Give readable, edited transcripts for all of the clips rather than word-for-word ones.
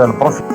البروفيل.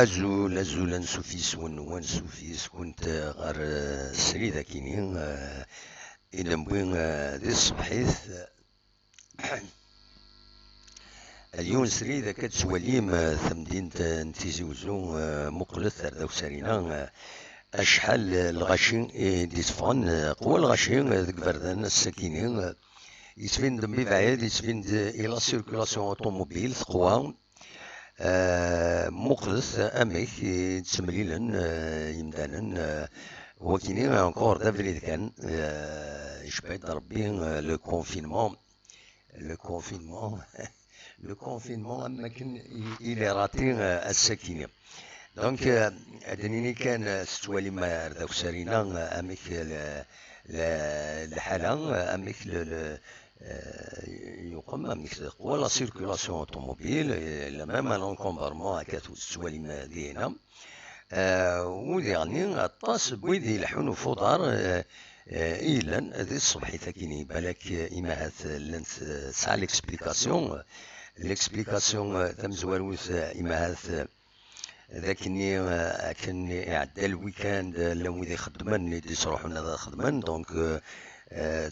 أزول نسوفيس ونسوفيس كنت غير سريدة كينين إلا نبوين ذي الصبحيث اليوم سريدة كتسواليم ثمدين تيزي وزو مقلث ذو سرينا أشحال الغاشين دي صفان قوى الغاشين ذك بردان السكينين يتفين دمي بعيد يتفين إلى سيركولاسيون أوتوموبيل قوى مقلث أميك تسمليلا يمدانا وكيني انكور دافريد كان يشبعد ربي لو كونفينمون أما كان إلى راتي السكينة دونك أدنيني كان ستوالي ما رداو سارينا أميك الحالة أميك يقوم أميك ولا سيركولاسيون أوتوموبيل لا ميم لونكومبارمون هكا ستوالي ما دينا وديعني الطاس بويدي يلحون فضار إيلان ذي الصبحيثة كيني بالك إما هاث لنت ساع ليكسبليكاسيون تمزواروث إما هاث ذاكني كان يعدى الويكاند لو ذي خدمان اللي يصروحون هذا خدمان دونك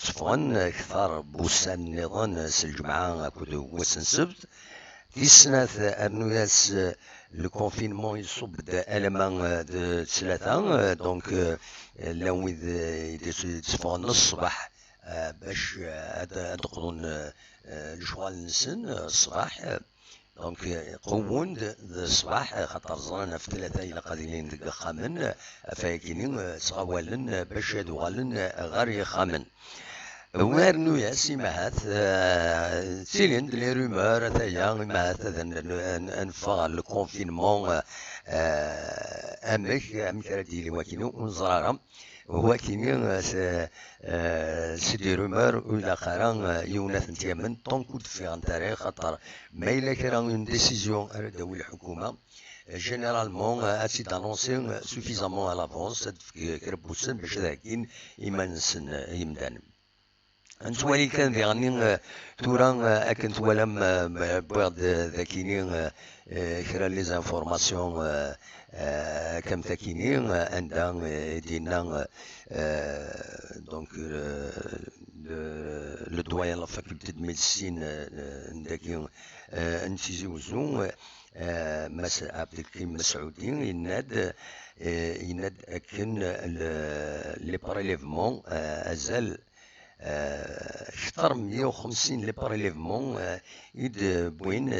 تفغن كثار بوسان نظام الجمعة كود وسن سبت في السنة أرنوياس لو كونفينمون يصب ألمان ثلاثة دونك لو تفغن الصباح باش أدخلون الجوال نسن الصباح دونك قوون الصباح خاطر زرانا في ثلاثة إلى قادرين دق خامن فايكينين صغوالن باش يدوغالن غير يخامن وارنو ياسي مهات تيلين لي رومور ثايا مهات انفغ الكونفينمون امك رادي لي واكينو ونزرارا هو كيني سيدي رومور ولا خارا يوناث نتيامن طونكود في غنتاري خاطر ما إلا كرا اون ديسيزيون داوي الحكومة جينيرالمون هاتسي دانونسي سوفيزامون على لافونس كربوسن باش ذاكين يمانسن يمدان نتوالي كان ذي غنين تورا أكن توالم بعض ذاكينين كرا لي زانفورماسيون كم ذاكينين عندها دينا دونك لو دويان لا فاكولتي دو ميديسين ذاكين نتيجي وزون عبد الكريم مسعودي يناد أكن لي بريليفمون أزال اكثر من 150 لي بريليفمون يد بوين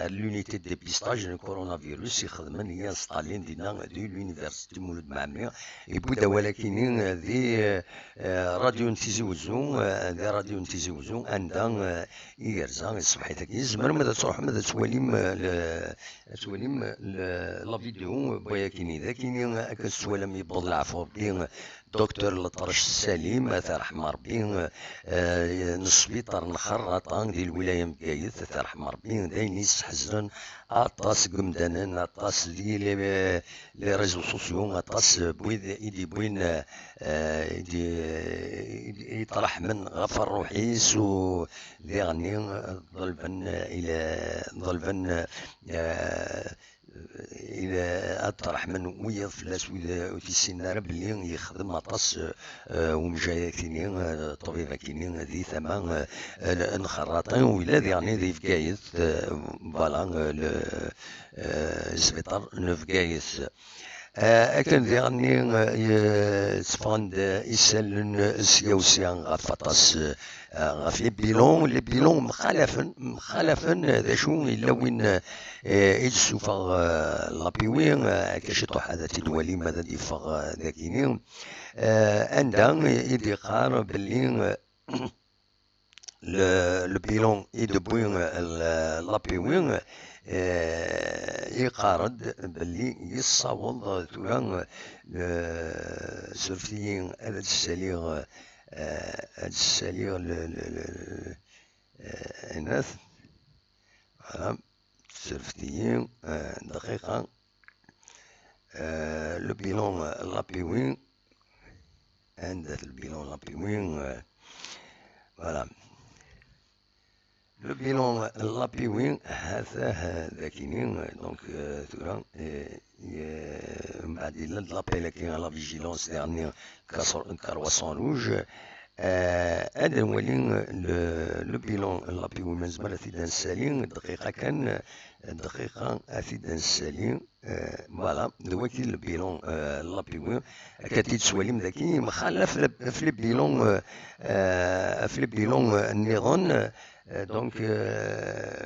لونيتي دي بيستاج الكورونا فيروس يخدمن هي ستالين دينا دي لونيفرسيتي مولود معمر يبدا ولكن ذي راديو نتيزي وزون عندها يرزا الصبحيتك يزمر ماذا تروح ماذا تواليم لا فيديو بويا كيني ذا كيني هكا السوالم يبض العفو بين دكتور لطرش السليم رحمة ربي نسبيطر نخرط ديال الولاية مكايد رحمة ربي داين يستحزن أطاس قمدانن أطاس لي ريزو سوسيو أطاس بويد إيدي بوين يطرح من غفر روحيس و يعني ضلبن إلى أطرح من ويض فلاس وفي السنارة باللي يخدم أطاس ومجايا كينين طبيبة كينين ذي ثمان نخراطين وإلا يعني ذي فقايث فوالا السبيطار نفقايث أكن ذي غني تفاند إسالن السياوسيان غفطاس غف لي بيلون مخالفن ذا شو إلا وين يتسوفغ لابيوين كشطح هذا تدوالي ماذا ديفغ ذاكينين عندها يدي قار باللي لو بيلون يدبوين لابيوين يقارد باللي يصاوض تورا سرفيين هذا الساليغ الناس سرفتيين دقيقة لو بيلون لابيوين عند البيلون لابيوين فوالا لو بيلون لابيوين هذا ذاكينين دونك ثورا من بعد لابيل كاين لا فيجيلونس ديرني كرواسون روج هذا نولي لو بيلون لابيوين مازال ثيدان السالين دقيقة ثيدان السالين فوالا دلوقتي البيلون لابيوين كتيت سواليم ذاكي مخالف في البيلون النظام دونك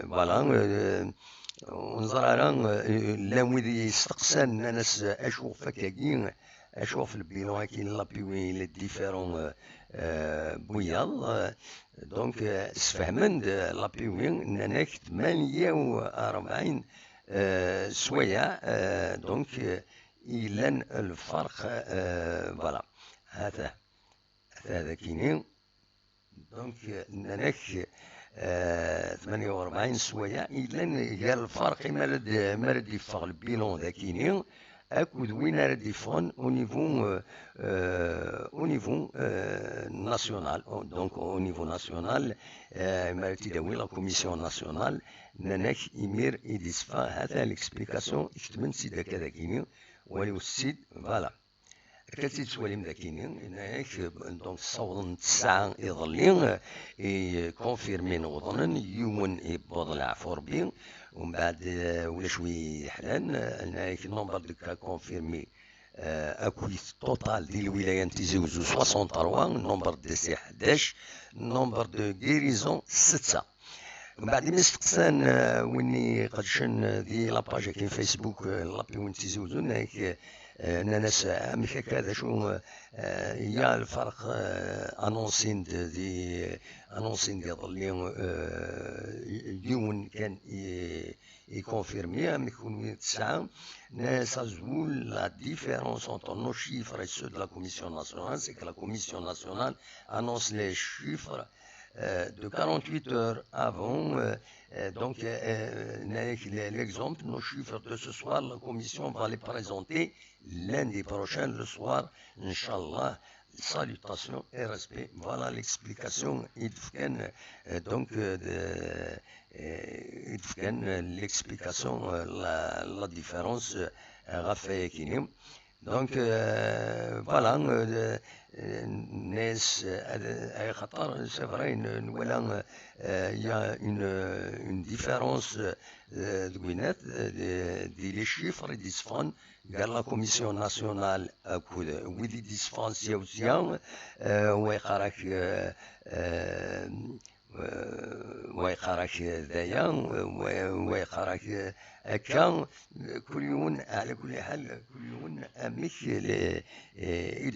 فوالا ونظر على لا ويدي يستقسان الناس اشوف فكاكين اشوف البيلون كاين لابيوين لي ديفيرون بوياض دونك سفهمن لابيوين انك 48 سوايع دونك إلان الفرق فوالا هذا كاينين دونك انك 48 سوايع إلان قال الفرق مرد يفغ البيلون ذا كاينين اكود وين راه يفون او نيفو ناسيونال دونك او نيفو ناسيونال ما تداوي لا كوميسيون ناسيونال ناناك يمير يديسفا هذا ليكسبليكاسيون يكتمن سيدا كذا كاينين ولي السيد فوالا كتسيد سواليم ذا كاينين اناك دونك صوضن 9 يظلين كونفيرمين وظنن يومن يبوض العفور بين ومن بعد ولا شوي حلان اناك النومبر دو كا كونفيرمي اكويس توتال ديال الولايات تيزوزو 63 النومبر دو سي 11 النومبر دو غيريزون 6 ومن بعد ما استقسان ويني قدشن دي لاباج كاين فيسبوك لابي وين تيزوزو اناك ناس مش هكذا شو يا الفرق انونسين دي ظلين يوم كان يكونفيرمي يكون 9 ناس زول لا ديفيرونس entre nos chiffres et ceux de la commission nationale c'est que la commission nationale annonce les chiffres de 48 heures avant. Donc, l'exemple, nos chiffres de ce soir, la commission va les présenter lundi prochain, le soir, Inch'Allah. Salutations et respect. Voilà l'explication. Donc, l'explication, la différence, Raphaël Kinim. Donc, voilà. الناس اي خطر سي فري نولا يا اون ديفيرونس دوينات دي لي شيفر دي صفان قال لا كوميسيون ناسيونال اكود ويدي ديسفان سياوسيا ويقراك ويقراك ذايا ويقراك هكا كل يوم على كل حال كل يوم امك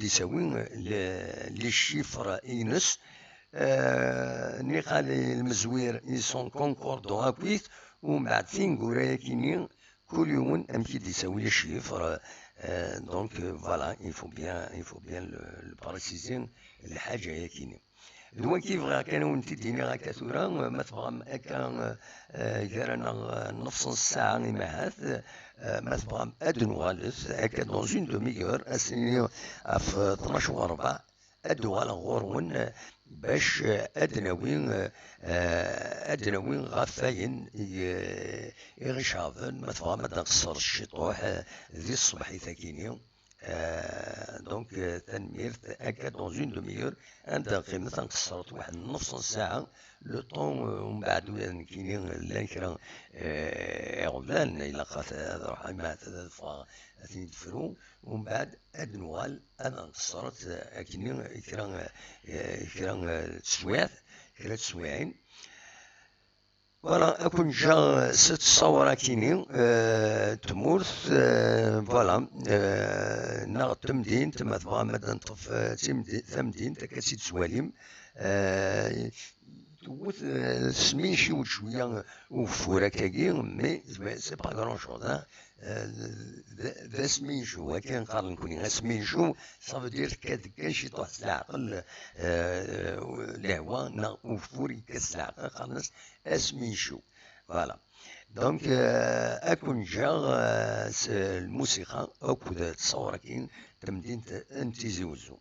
يساوي لي شيفر ينس نقال المزوير يسون كونكوردون اكويت ومن بعد فين قرايه كينين كل يوم امك يساوي لي شيفر دونك فوالا il faut bien le préciser الحاجه هي كينين دوا كيف كان ونتي ديني هكا ثورا ما تبغى هكا جرانا نص ساعة معاث ما تبغى ادنوالس هكا دون اون دوميور اسني في 12 وربع ادوال غورون باش ادناوين غفاين يغشافن ما تبغى ما تقصر الشطوح ذي الصبح ثاكيني دونك تنميرت هكا دون اون دوميور عندها قيمة تنقصرت واحد نص ساعة لو طون ومن بعد كاينين لا كرا عمال إلا قات روح مع ثلاثين دفرو ومن بعد أدنوال أنا قصرت كاينين كرا تسواعين فوالا أكون جا ست صورة كينين تمورث فوالا ناغ تمدين تما تبغى مدن طف ثمدين تكاسيد سواليم توت سمين شي شوية وفورة كاكي مي سي با غران شوز ذا سمين شو كان قال نكوني سمين شو صافو دير كان شي طوح العقل لهوا وفوري كاس العقل خلاص اسمين شو فوالا دونك اكون جا الموسيقى اكود تصور كاين تمدين انتيزي وزو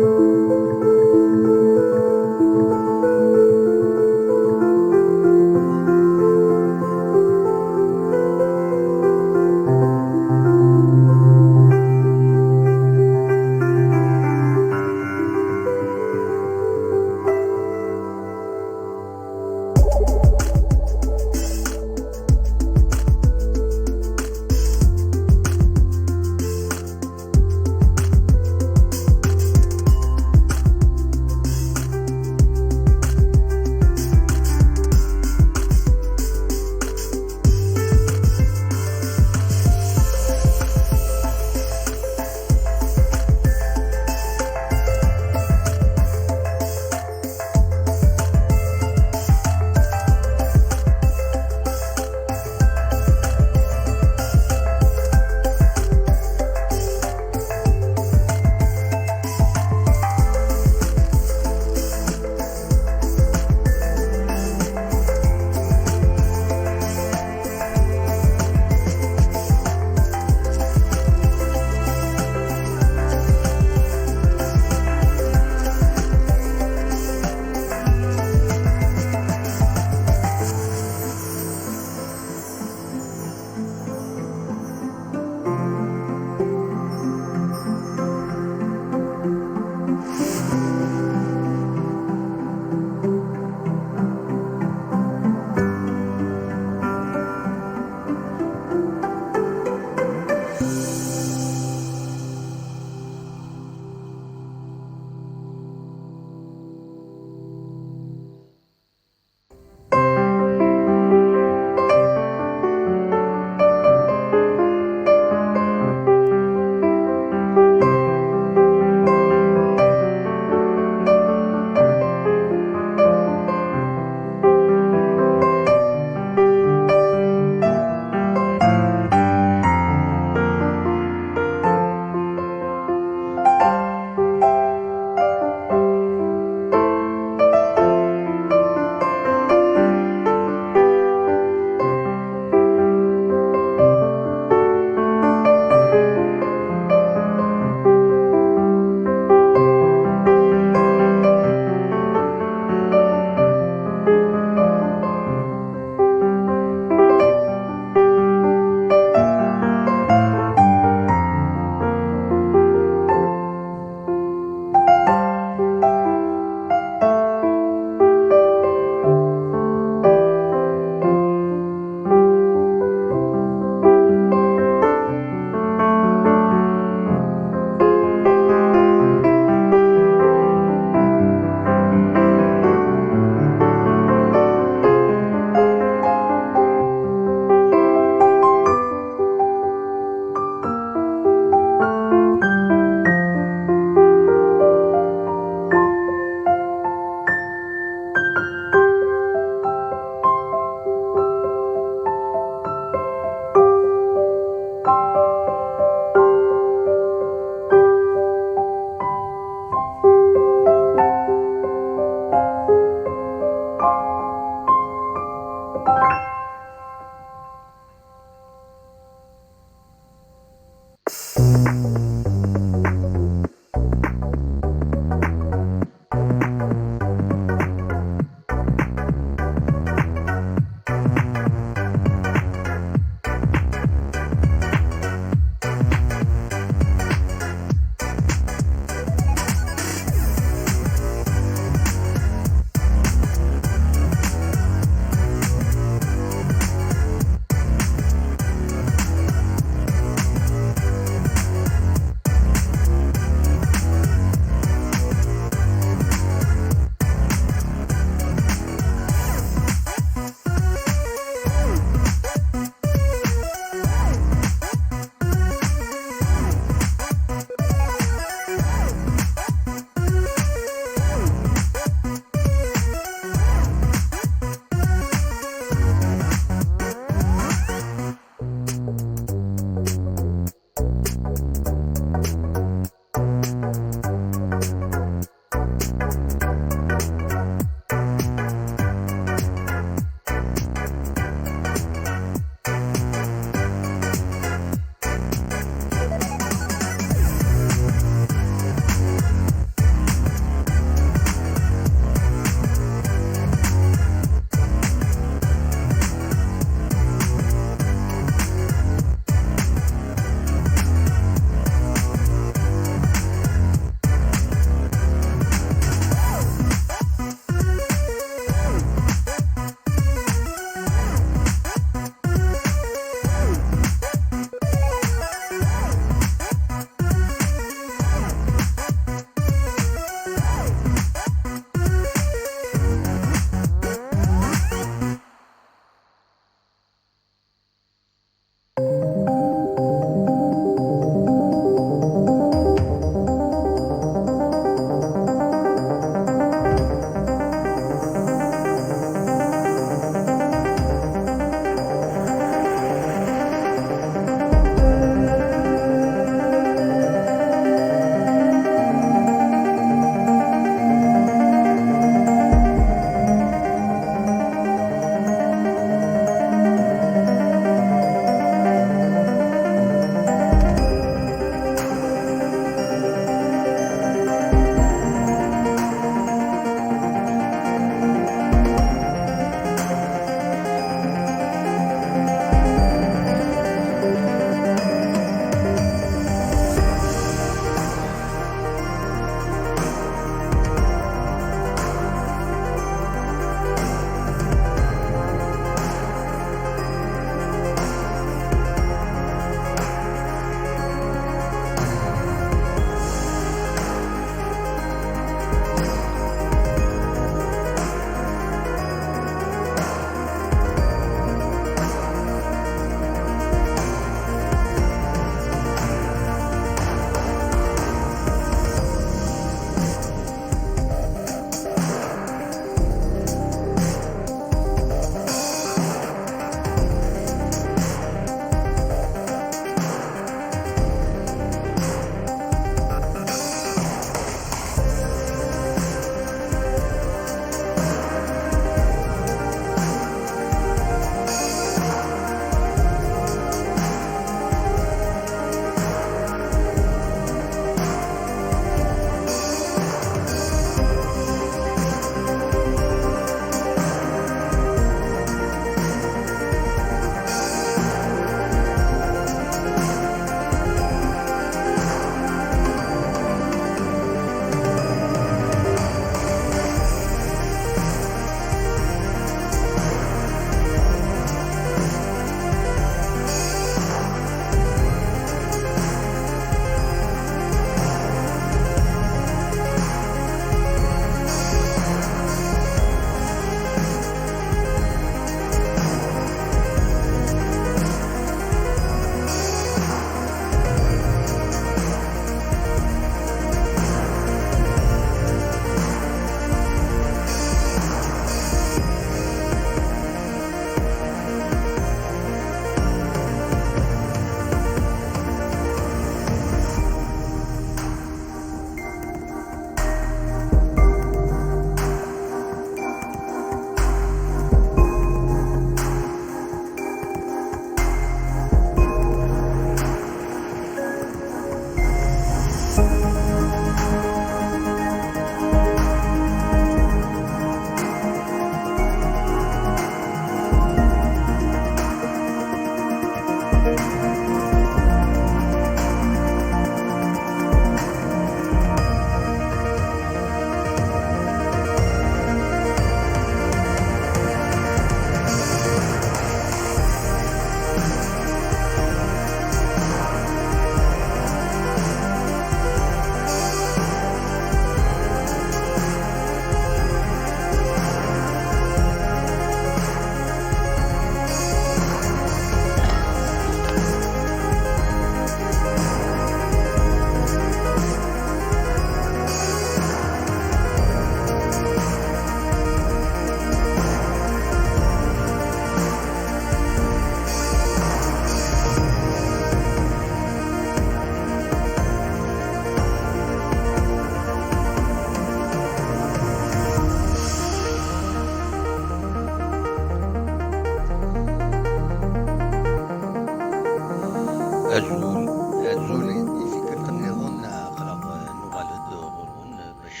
الزول الزول يفكر النظام قرا نغالد غرون باش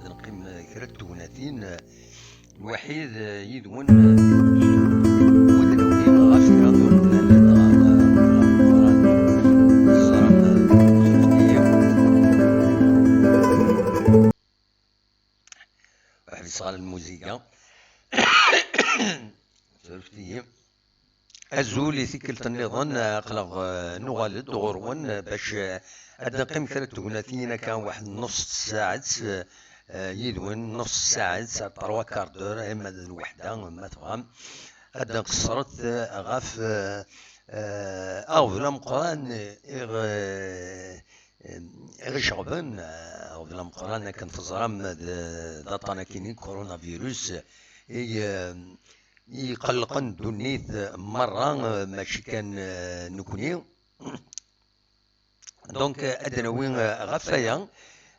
نقيم كرا التوناتين الوحيد يدون ودلوي غافرة دون القرآن الزرم واحد صغار الموسيقى سلفتي الزول يثكل النظام قلق نغالد غرون باش أدنا قيم كرا التوناتين كان واحد نص ساعة يدون نص ساعة تروا كاردور اما الوحدة ما تفهم أدنا قصرت غاف أغفل مقران غير شغبان أغفل مقران كان تزرم داطانا كيني كورونا فيروس يقلقن دونيت مرة ماشي كان نكوني دونك أدنا وين غفايا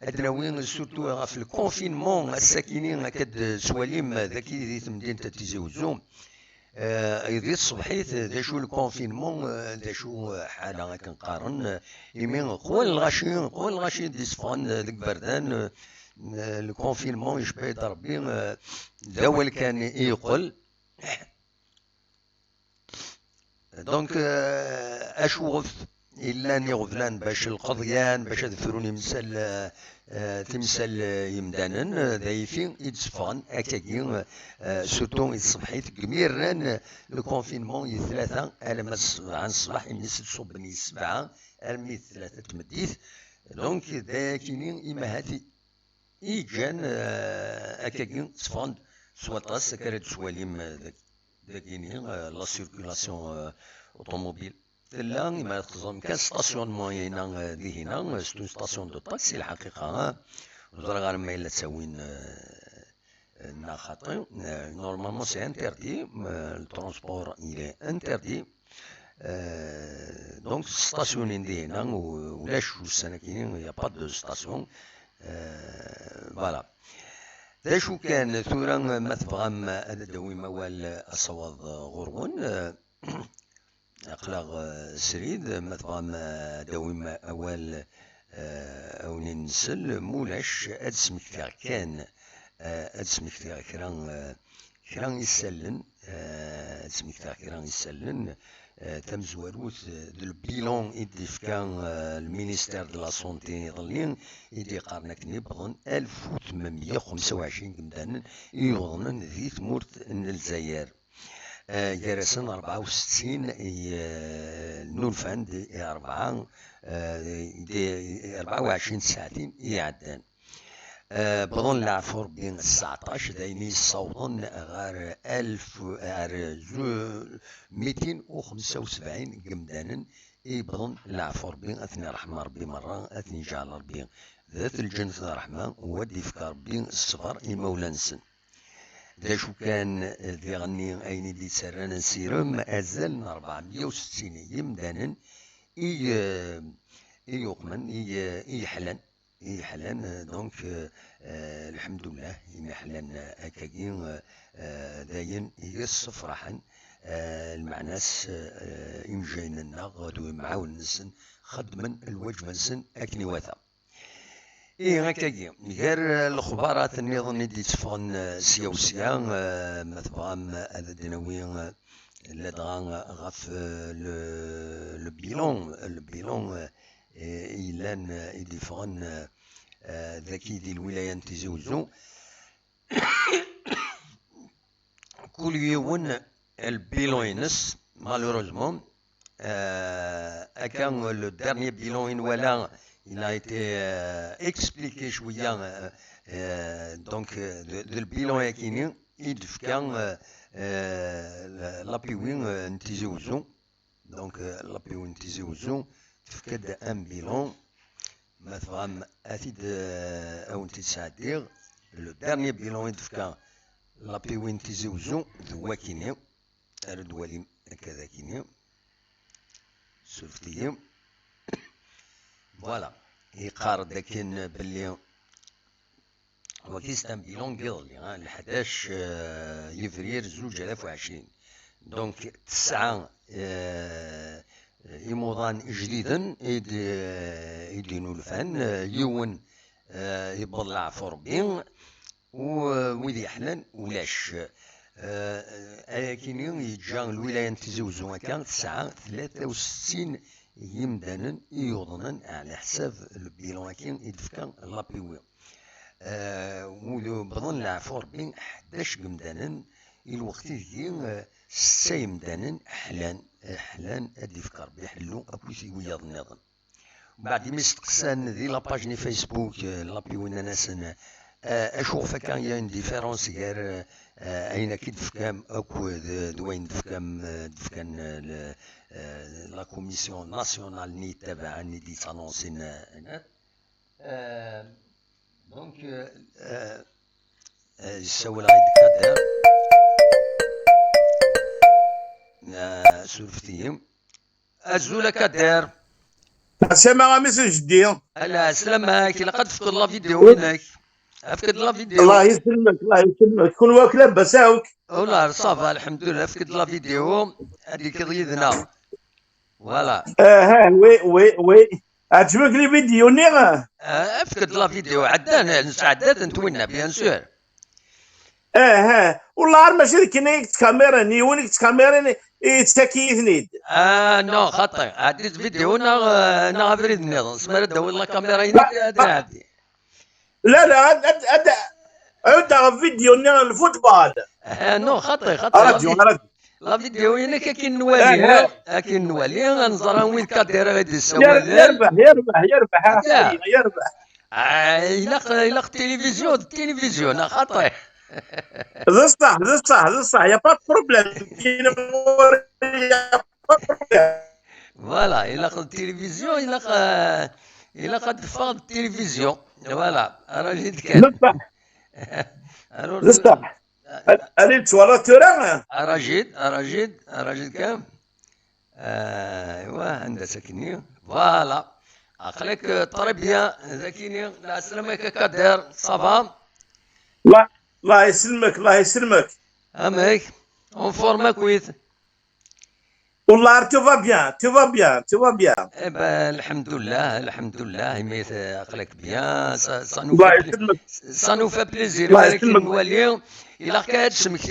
أدنا وين سورتو غاف الكونفينمون الساكنين هكاد سواليم ذاكي دي مدينة تيزي وزوم يدي الصبحيت دا شو الكونفينمون دا شو حالة كنقارن يمين قوى الغاشي دي صفان ديك بردان الكونفينمون يشبه يضربي داول كان يقول دونك أشوف إلا أني غفلان باش القضيان باش أذفروني تمثال يمدانن ذايفين يتصفان أكاكين سوتون الصبحيت كميران الكونفينمون يثلاثة ألمس عن الصباح من 6 صبح من 7 ألمي ثلاثة تمديث دونك ذاكينين إما هاتي إيجان أكاكين تصفان سوالطاس كارد سواليم ذاكينين لا سيركولاسيون أوتوموبيل لا ما تخزن كان ستاسيون موينة دي هنا ستون ستاسيون دو طاكسي الحقيقة وزرا غير ما إلا تساوين خاطئ نورمالمون سي انتردي الترونسبور إلي انتردي دونك ستاسيونين دي هنا ولاش السنة كاينين يا با دو ستاسيون فوالا دا شو كان ثورا ما تفهم أدوي موال أصوات غرون أقلق سريد مثلا دويم أول أو ننسل مولاش أدسمك فيها كان أدسمك فيها كران يسلن أدسمك فيها كران يسلن تمزوروث البيلون إدي كان المينيستير دو لا سونتي ظلين إدي قارنك نبضن 1825 كمدان يوضن ذي ثمورت الجزائر جرسن 64 نولفان دي 24 ساعتين يعدان بظن العفور بين 19 دايني صوضن غير 1275 قمدانا بظن العفور بين أثني رحمة ربي مرة أثني جعل ربي ذات الجنة الرحمة ودي فكار بين الصفر المولانسن دا شو كان ذي غني أين دي سرانا سيرم أزل 460 يمدانا يقمن يحلن دونك الحمد لله يحلن أكاكين داين يصفرحن المعناس إمجاين النغد معاون نسن خدمن الوجبة نسن أكني وثا هكاكي غير الخبارات النظام دي تفغن سياوسيا مثلا هذا دناوي لدغان غاف البيلون إيلان إدي فغن ذاكي دي الولاية تيزي وزو كل يوم البيلون ينس مالوروزمون أكان لو ديرني بيلون ولا il a été expliqué شوية donc le bilan يكيني يدفكان لابيوين نتيزي وزو donc لابيوين نتيزي وزو تفكد ان بيلون مثلا أثيد أو نتساعدير لو ديرني بيلون يدفكان لابيوين نتيزي وزو ذوا كيني الدوالي كذا كيني سلفتي فوالا يقار داكن بلي وكيستان بيلون قيضلي ل 11 يفرير 2020 دونك 9 إيموضان جديدا إيدي نولفان يون يبلع فوربين وذي حنان ولاش كاين يتجا الولاية تزوزو كان 63 يمدانا يوضنا على حساب البيلون كاين يدفكا لابيوي وبظن العفور بين 11 يمدانا الوقت دي 6 يمدانا حلان ادي فكر بيحلو ابوسي وياض النظام بعد ما استقسان ذي لاباجني فيسبوك لابيونا ناس اشوف كان ين ديفيرونس غير اين كي دفكام اكو دوين دفكان لا كوميسيون ناسيونال ني تبع ني دي تانونسين هنا دونك يسوي غايد كادر سولفتيهم ازولا كادر السلام مسج دي. لا سلامك لقد فقد لا فيديو هناك افقد لا فيديو الله يسلمك الله يسلمك كون واك لاباس هاوك والله صافا الحمد لله افقد لا فيديو هذيك ضيدنا فوالا ها وي عجبك لي فيديو نيغا افقد لا فيديو عدان نسعدات نتونا بيان سور ها والله ماشي كاين كاميرا نيونيك كاميرا يتسكيثني نو خطي عديت فيديو نا فريد النظام سمرد والله كاميرا هناك عادي لا عود فيديو نيغا الفوتبال نو خطي راديو لا فيديو هناك كاين نوالي كاين نوالي غنزرا وين كادير غادي يسوي يربح إلا التلفزيون خطي ذا صح يا با بروبليم فوالا إلا التلفزيون إلا قد فاض التلفزيون فوالا راه جيت كان صح أنا تورا تورا راجد كام ايوا عندها ساكنين فوالا عقلك طربيا ذاكيني لا سلامك كدير صافا الله يسلمك امك اون فورما كويس والله تو فا بيان الحمد لله ميت عقلك بيان سا نو فا بليزير ولكن نولي إلا كاد سمك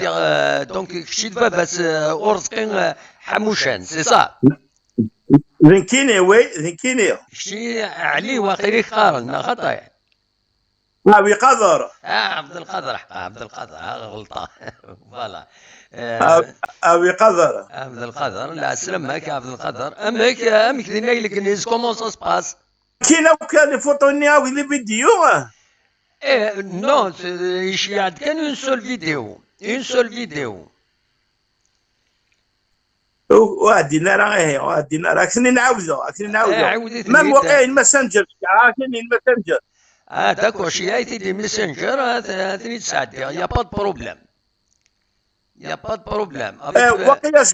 دونك كشي باباس أورزقين حموشان سي صا ذنكيني كشي علي واقيلي قارن خطا أبي قدر عبد القادر غلطة فوالا أبي قدر عبد القادر لا سلامك عبد القادر أمك دينا لك نيز كومون سا سباس كاين كان فوتوني هاو لي فيديو نو يشيعد كان اون سول فيديو وادينا راه كني نعاودو مام واقعين ماسنجر كاين الماسنجر داكور شي دي ميسنجر هاتني تساعدي يا با دو بروبليم واقيلا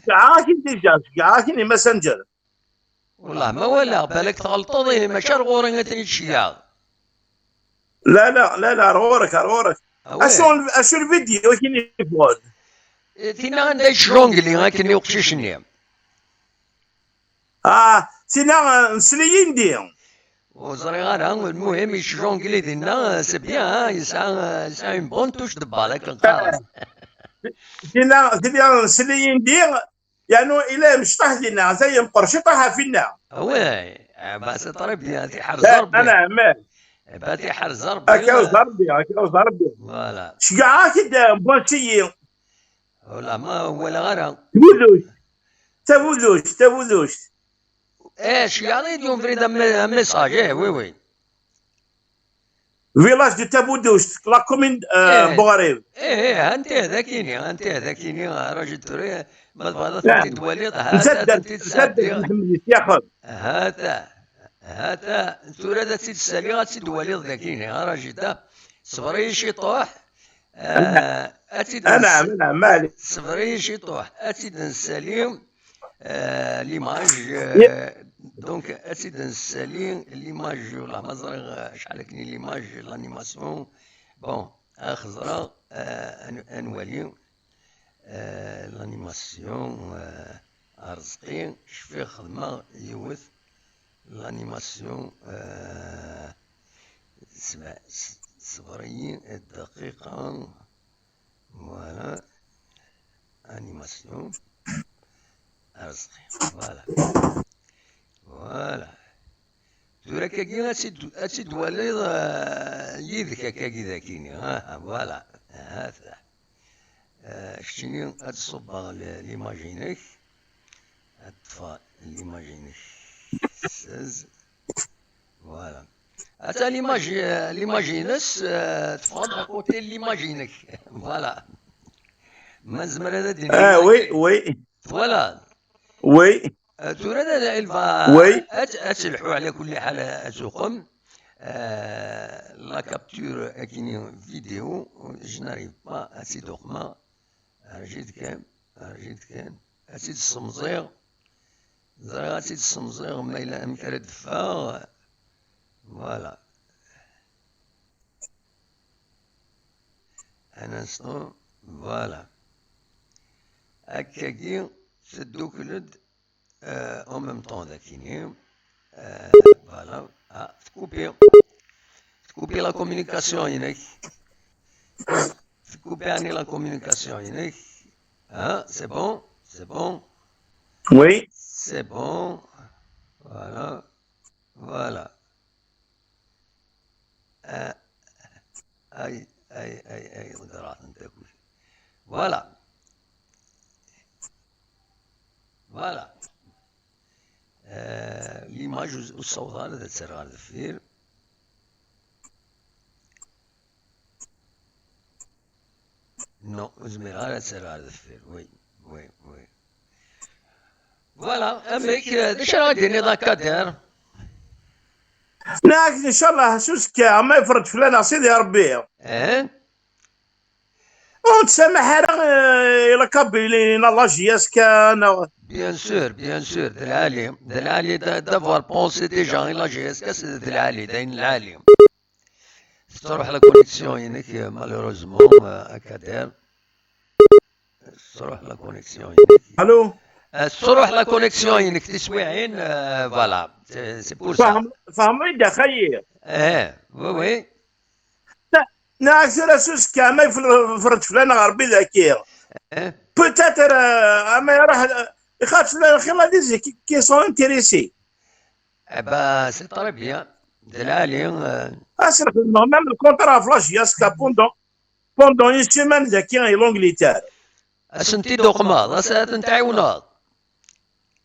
كاين الماسنجر والله ما ولا بالك تغلطوا ماشي غوري هاتني تشيع لا غورك اشو الفيديو كاين يفوت تينا عندها شرونغلي هاكن يوقششني تينا نسليين دي وزري غانا المهم يشرونغلي دينا سي بيان يسعى اون بون توش دو بال هاكا نقارن تينا نسليين دي يعني الا مش طاح لنا زي مقرشي طاح فينا وي بس طربني هذه حرز ربي انا عمال باتي حرز ربي هكا ضربي فوالا شكاع كدا بونسيين ولا ما ولا غير تبولوش ايش يعني اليوم فريد ميساج وي فيلاج دو تابودوش لا كومين بوغاريف انت ذاكيني راجل تري ما تبغى تتولد هذا تسدد ياخذ هذا ترى ذا تسالي غاتسد وليد ذاكيني راجل دا صبري شي طوح انا مالي صبري شي طوح اتيد نساليم ليماج دونك اتيد نسالي ليماج ولا مزرغ شحال كني ليماج لانيماسيون بون خزرا انوالي لانيماسيون رزقي شفيه خدمة يوث الانيماسيون سمع صغريين الدقيقة فوالا انيماسيون رزقي فوالا تورا كاكي اسيد وليض يدك كاكي ذاكيني فوالا هذا شتيني هتصب ليماجينيك هتطفى ليماجينيك ساز فوالا هتا ليماجينس تفضل كوتي ليماجينيك فوالا ما زمر هذا ديني وي فوالا وي تورا هذا وي اتلحوا على كل حال اتوقم لا كابتور كيني فيديو جو ناريف با اسيد دوخما رجيت كان اسيد السمزيغ زرا اسيد السمزيغ ما الى امكان دفا فوالا ان انستون فوالا هكاكي سدو كلد او ميم طون ذاكيني فوالا تكوبي لا كومونيكاسيون هناك تكوبي عني لا كومونيكاسيون هناك سي بون وي سي بون فوالا اي القراط نتاكل فوالا ليماج والصوت هذا تسرع على الدفير نو زمير على تسرع على الدفير وي فوالا امريك داش راه ديرني لاكادير لكن ان شاء الله سوسكا ما يفرط فلان سيدي ربي ونتسامح الى كابي الله جياسكا بيان سور دلالي دافوار بونسي ديجا لا جياسكا سي دلالي داين العالي تروح لا كونيكسيون هناك مالوروزمون اكادير تروح لا كونيكسيون الو تروح لا كونيكسيون هناك تسويعين فوالا سي بور سا فهم يدا خير وي ناكس سوسكا ما يفرط فلان غربي ذاكي بوتيتر اما يروح يخاف الخلا ديزي كي سون انتريسي سي طري بيان دلالي اسرح ميم الكونترا فلاش ياسكا بوندون اون سيمان ذاكي لونجليتير اسنتي دوقما ساعات نتعاونوا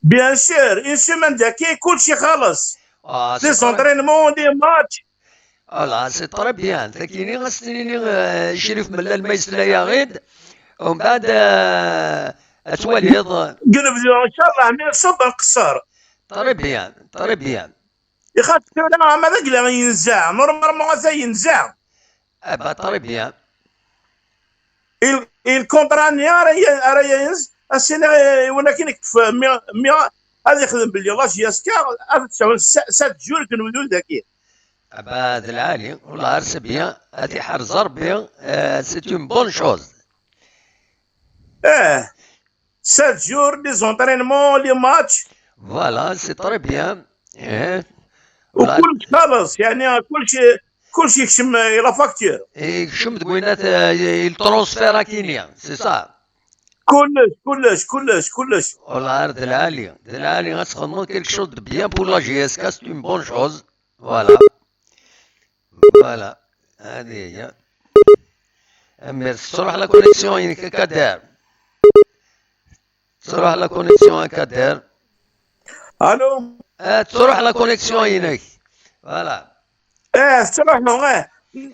بيان سور اون سيمان ذاكي كلشي خالص دي زونطرينمون دي ماتش فوالا سي طري بيان ذاكيني غاستنيني شريف ملال ما يسلايا غيد ومن بعد اتوليض قلب ان شاء الله من صب القصار طري بيان يخاف لا ما ذاك اللي ينزع نورمالمون هذا ينزع طري بيان الكونتراني راه ينز السنه ولكن هذا يخدم باللي الله ياسكا هذا تساوي 7 جور كنولوا ذاكي هذا العالي والله عرس بيان هذه حرز ربي سي اون بون شوز 7 جور دي زونطرينمون لي ماتش فوالا سي طري بيان وكل خلاص يعني كلشي يكشم لا فاكتور يكشم دوينات الترونسفير كينيا سي صا كلش والله عرض دلالي غتخدمو كيلك شوز دو بيان بور لا جي اس كا سي اون بون شوز فوالا هذه هي امير تروح لا كونيكسيون هناك كدار تروح لا كونيكسيون كدار الو تروح لا كونيكسيون هناك فوالا تروح له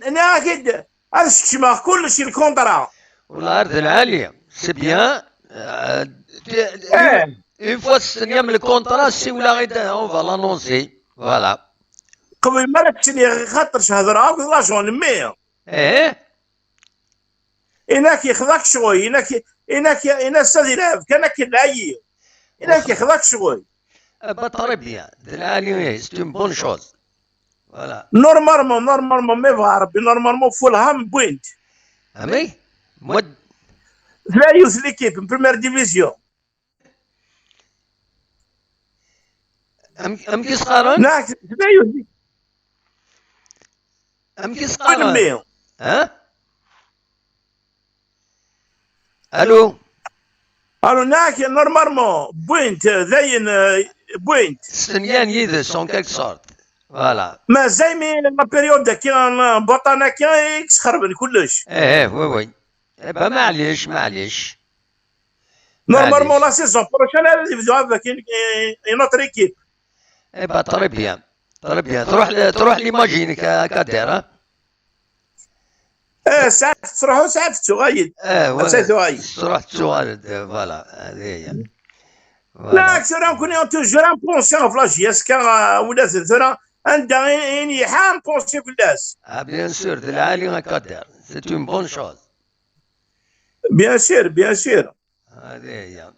انا اكيد هذا الشيء كلشي الكونترا والله عرض العالية سي بيان اون فوا تستنيا من الكونترا سي ولا غير اون فا لانونسي فوالا قبل ما تشني خاطر شهر عاود لاجون مي انك يخذك شوي انك استاذ لعب كانك العيي انك يخذك شوي بطري بيان دلالي سي اون بون شوز فوالا نورمالمون مي فا ربي نورمالمون فول هام بوينت امي مود لا يوز ليكيب بريمير ديفيزيون ام كيسقارن ناك تبايو ام كيسقارن ميو ها الو الو ناك نورمالمون بوينت زين بوينت ستنيان يدس اون كالك سورت فوالا ما زي مي لا بيريود كي بطانا كي يخربن كلش وي وي با معليش معليش نورمالمون لا معليش سيزون بروشان اللي بدو افيك اون اوتر ايكيب با طري بيان طري بيان تروح ليماجيني كدير ها ساعات تروحوا ساعات تغيد ساعات تغيد تروح تسوال فوالا هذه هي لا فوالا اكثر كوني توجور ان بونسيون في لاجياس كا ولا ثرا عندها اني حام بونسي في الناس بيان سور de العالي كدير c'est une bonne chose بيان سير بيان سير هذه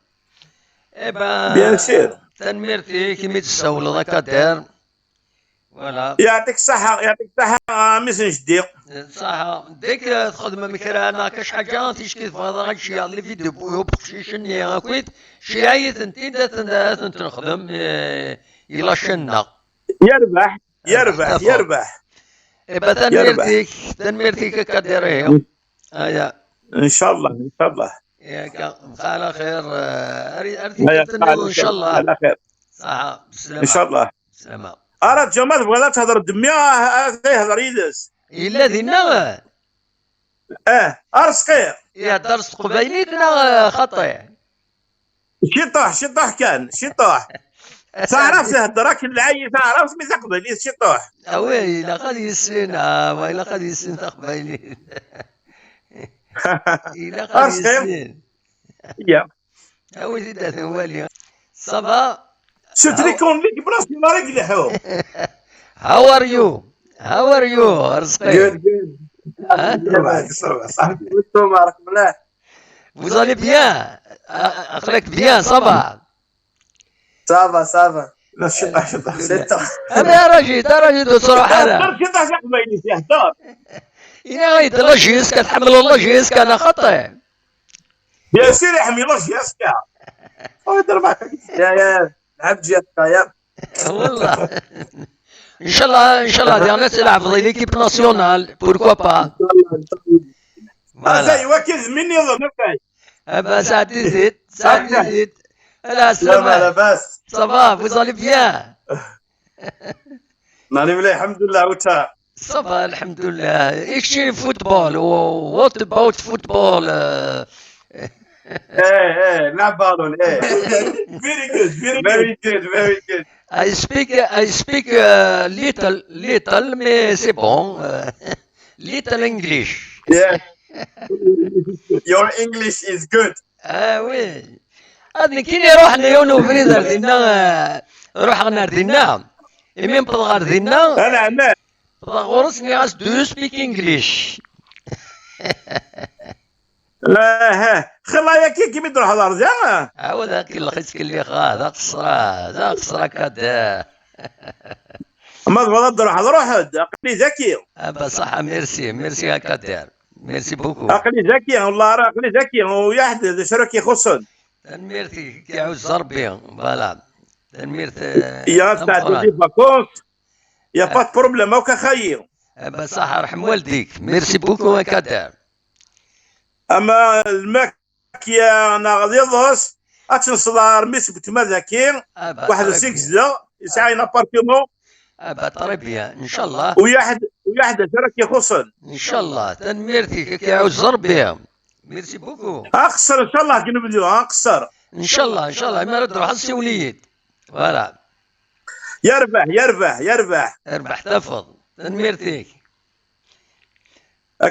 هي بيان سير تنميرتي كيما تسولو كدير فوالا يعطيك الصحة يعطيك الصحة ميسن جدي صح ديك تخدم مكرانا كاش حاجة تشكي فهذا غنشي اللي في دبو بخشيشني هاكويت شي عيت انتي تنخدم إلا شنا يربح يربح يربح تنميرتيك كدير هي هيا ان شاء الله ان شاء الله ياك بقى على خير هيا ان شاء الله على خير صح بسلامة ان شاء الله بسلامة اراد جمال بغا تهضر دمية يهضر يدس إلا دينا ارسقير يا درس قبيليتنا خطي شي طاح كان شي طاح تعرف تهضرك العيب تعرف مي تقبل شي طاح اوي لا غادي يسين وإلا غادي يسين تقبيلي إلا غادي يسين يا اوي زيد والي صافا ستريكون ليك براسي ما رجلحو هاو ار يو هاو ار يو رزقي جود صاحبي وانتم راك ملاح Vous allez bien أخلاق bien ça va صافا لا شطح شطح ستة أنا يا راجل صراحة هضر شطح تقبل فيه هضر إنا غيد لاجيس كتحمل لاجيس كان خطي يا سيدي يحمي الله ياسكا هضر معك يا لعب جيتك يا والله إن شاء الله ديالنا تلعب في ليكيب ناسيونال بوركوا با زي وكذ مني ظن أبا ساعتي زيد لا لا سلامة لاباس صافا vous allez bien ماني مليح الحمد لله وتا صافا الحمد لله اكشي فوتبول وات اباوت فوتبول ايه نلعب بالون ايه فيري جود very good I speak little mais c'est bon little English yeah your English is good وي هذا كي يروح نيونو فريزر دينا روح غنار دينا يمين بضغار دينا انا عمال بضغورس نياس دو سبيك انجليش لا ها خلايا كي بيدرو هضر جا هو ذاك اللي خيسك اللي خا ذاك قصرا كدا ما تبغى هضر واحد عقلي ذكي ابا صح ميرسي هكا دير ميرسي بوكو عقلي ذكي والله راه عقلي ذكي ويحدد شرك يخصن تنميرتي كيعوز ربي فوالا تنميرت يا تاع دي فاكونس يا با بروبليم هاكا خيي ابا صح رحم والديك ميرسي بوكو هكا دير اما الماكيا انا غادي يضرس اتنصدر مسبت مذاكي واحد سكزة يسعى ابارتمون ابا طريبيا ان شاء الله ويحد شرك يخصن ان شاء الله تنميرتي كيعوز ربي ميرسي بوكو اقصر ان شاء الله كي نبدو اقصر ان شاء الله ما تروح السوليد فوالا يربح اربح تفض تنميرتيك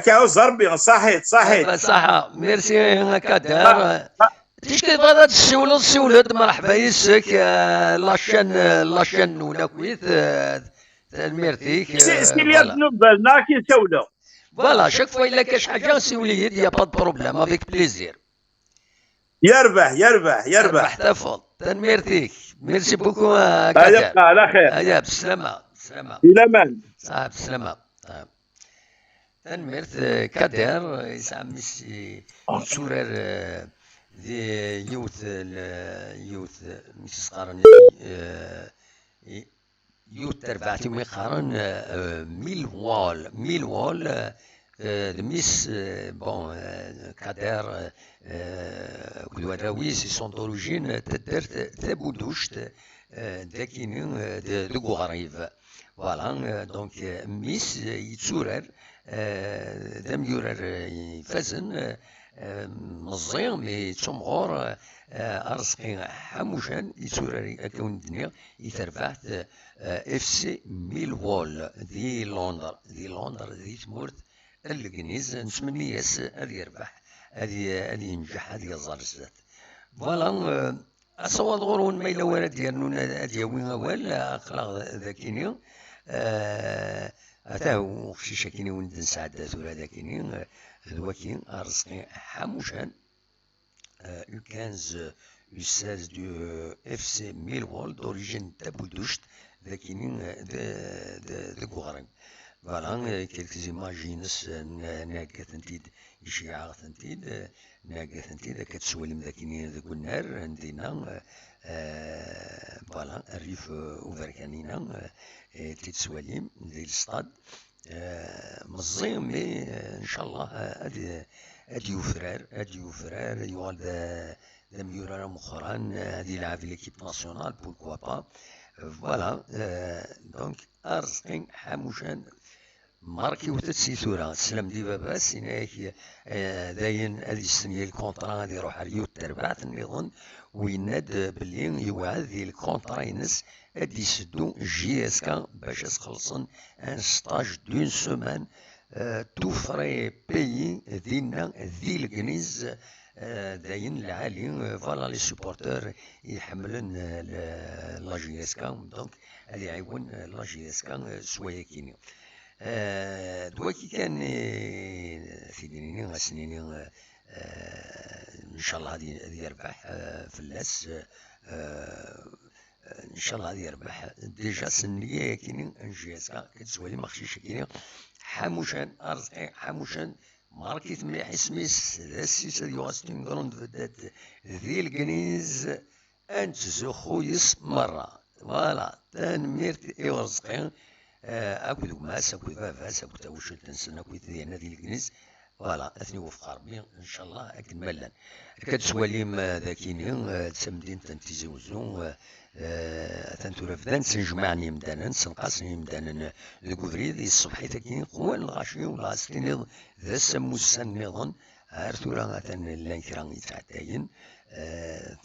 كاوز ربي صحيت صح ميرسي هكا دار تشتي تبغى تسولد مرحبا يسك لاشين ولا كويت تنميرتيك سيليات نبالنا كي نسولو فوالا شاك فوا الا كاش حاجه سوليد يا با بروبليم افيك بليزير يربح تفضل تنميرتيك ميرسي بوكو يبقى على خير هيا بسلامة إلى من صح بسلامة تنميرت كادر يسعى ميسي سورر دي يوث ميسي صغار يتربعتي مقارن ميل وال ميس بون كادر كدواراويس سون دوريجين تدرت ثابودوشت داكينين دو غريف فوالا دونك ميس يتسورر دام يورر يفازن مزيان مي تسمغور أرزقي حموشان يتسورر أكون الدنيا يتربعت اف سي ميلوول دي لندن دي تمورت الكنيز نتمنى ياس هذا يربح هذا ينجح هذا يزار الزات فوالا أصوات غورون ما إلا ورد ديالنا هذا يوين أول أخلاق ذاكيني أتاو خشيشة كيني وند نسعد ثورة ذاكيني ذواكين أرزقي حموشان U15 U16 du FC Millwall d'origine taboudoucht ذاكينين de Gouarem. Voilà, quelques images ناقثنتيد إشياع ثنتيد ناقثنتيد كتسولم ذاكينين ذاك النار عندنا فوالا الريف أوفركانينا تتسولم ذي الستاد مزيان مي إن شاء الله هادي يوفرار يوال ذا ميورا مؤخرا هادي يلعب في ليكيب ناسيونال بوركوا با فوالا دونك أرزقين حموشان ماركي وتتسي ثورة سلام دي باباس هناك داين هادي السنية الكونترا هادي يروح عليو التربعت نظن ويناد بلي يوعد ذي الكونترا ينس هادي يسدو جي اس كا باش يخلصن ان ستاج دون سومان تو فري بيي دينا ذي الكنيز داين العالي فوالا لي سوبورتور يحملن لا جي اس كا دونك هادي يعاون لا جي اس كا شوية كيني دواكي كان في دينيني غاسنيني ان شاء الله هادي يربح في اللاس ان شاء الله هادي يربح ديجا سنية كيني انجازا كتسوالي مخشيشة كيني حموشان ارزقي حموشان ماركيت مليح اسميس داسيس هادي واستين غروند فدات ذي الكنيز انت زخويس مرة فوالا تنميرت ايورزقين اكو ماس اكو فافاس اكو تاوشل تنسن اكو ديالنا ديال الكنيز فوالا اثني وفق ربي ان شاء الله اكن ملان كتسواليم ذاكيني تسمدين تنتيزي وزون تنتورا فدان سنجمعني مدانا سنقاسني مدانا الكوفريد الصبحي تاكين قوان الغاشي ولا سكينيض ذا سموسان نظن ارتورا غاتن لانكران يتعداين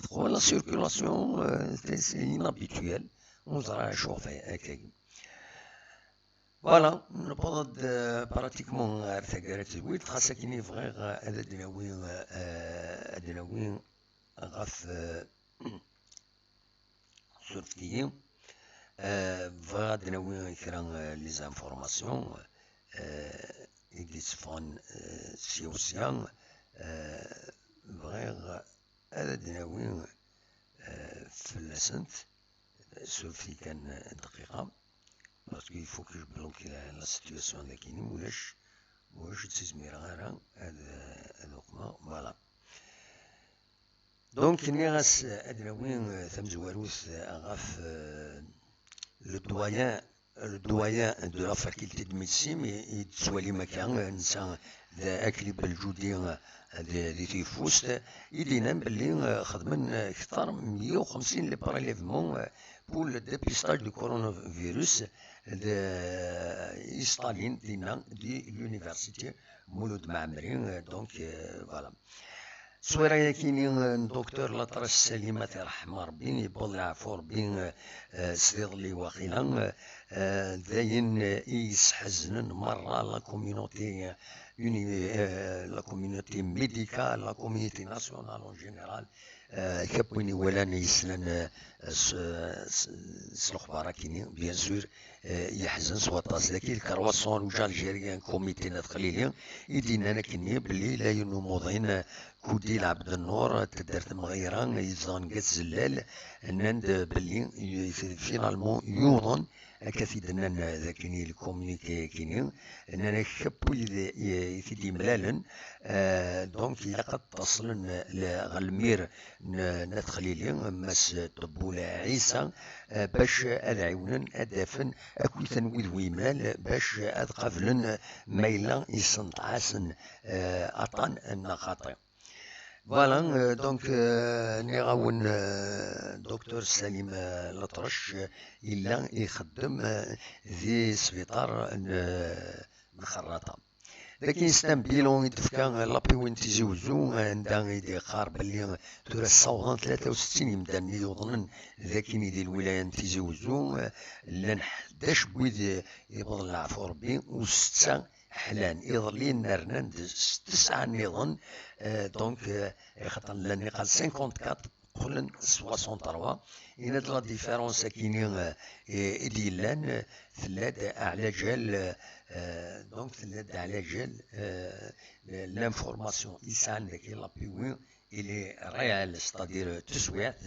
تقول لا سيركولاسيون سي انابيتويل ونزرع شوفي هكاك فوالا نبض براتيكمون غير ثقارات الويد خاصة كيني فغيغ هذا دناوين غاف سورفكيين فغا دناوين كرا لي زانفورماسيون يقلسفون سيوسيان فغيغ هذا دناوين فلسنت سورفي كان دقيقة باسكو يفو كو جبلوكي لا سيتواسيون داكيني واش تسمير غير هذوكما فوالا دونك كني غاس ادناوين ثم زواروث غاف لو دويان دو لا فاكولتي دو ميديسين يتسوالي مكان نسا ذا اكلي بالجودي دي تيفوست يدينا بلي خدمن اكثر من 150 لي بريليفمون pour le dépistage du coronavirus de Staline de l'université Mouloud Maamri. Donc voilà. سويرا كاينين دكتور لطرش سليمة رحمة ربي يبول العفو ربي سيض لي واخيلا داين يسحزنن مرة لا كوميونيتي لا كوميونيتي ميديكال لا كوميونيتي ناسيونال اون جينيرال كابويني ولا نيسلن سلخبارا كينين بيان سور يحزن سوا طاس ذاكي الكرواسون وجا الجيريان كوميتي قليلين يدينا كيني بلي لا ينوضين كودي عبد النور تدرت مغيرة يزان قد زلال أنند بلي فينالمون يوضن كثيرا ذاكني الكوميونيكي كيني أننا كبو يثدي ملالا دونك إلا قد تصلن لغالمير نتخليلي مس طبولة عيسى باش أدعونا أدافن أكو تنويد ويمال باش أدقفلن ميلا يسنطعاسن أطان النقاطي فوالا دونك نغاون دكتور سليم الأطرش إلا يخدم ذي سبيطار مخرطة لكن ستان بيلون يدفكا لابي وين تيزوزو عندها يدي قارب اللي تورا الصوغان 63 يمدان يوضنن ذاكين يدي الولاية تيزوزو لان 11 بويد يبضل العفو ربي و 6 حلان يظلين نرنان 9 نظن دونك خاطر لاني قال 54 قلن 63 إن لا ديفيرونس كاينين إديلان ثلاث أعلى جال دونك ثلاث أعلى جال لانفورماسيون يسعى ذاك لابيوين إلي ريال ستادير تسويات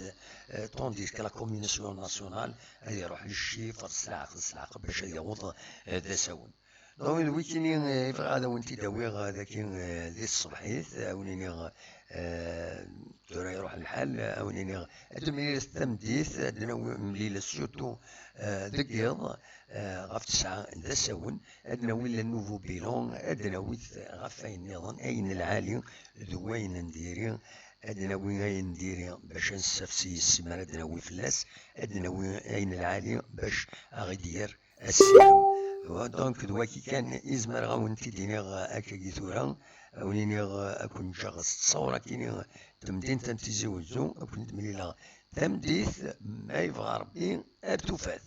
طونديس كلا كوميونيسيون ناسيونال يروح للشيفر السلاق باش يوض ذا ساون دونك الويكيني هذا وانتي داوي هذاك ذي الصبحيث ونيني ترى يروح الحال ونيني ادمي الثمديث ادنا مليله سورتو ذكيض غف 9 ذا ساون ادنا ولا نوفو بيلون ادنا ويث غفين نظن اين العالي ذوين نديري ادنا وين نديري باش نسفسي السمانه ادنا وي فلاس ادنا وين العالي باش اغدير السلام دونك دواكي كان يزمر غاون تيديني اكاكي ثورا ونيني اكون شخص تصور كيني تمدين تنتيزي وزو اكون تمليلا تمديث ما يبغى ربي ابتفاث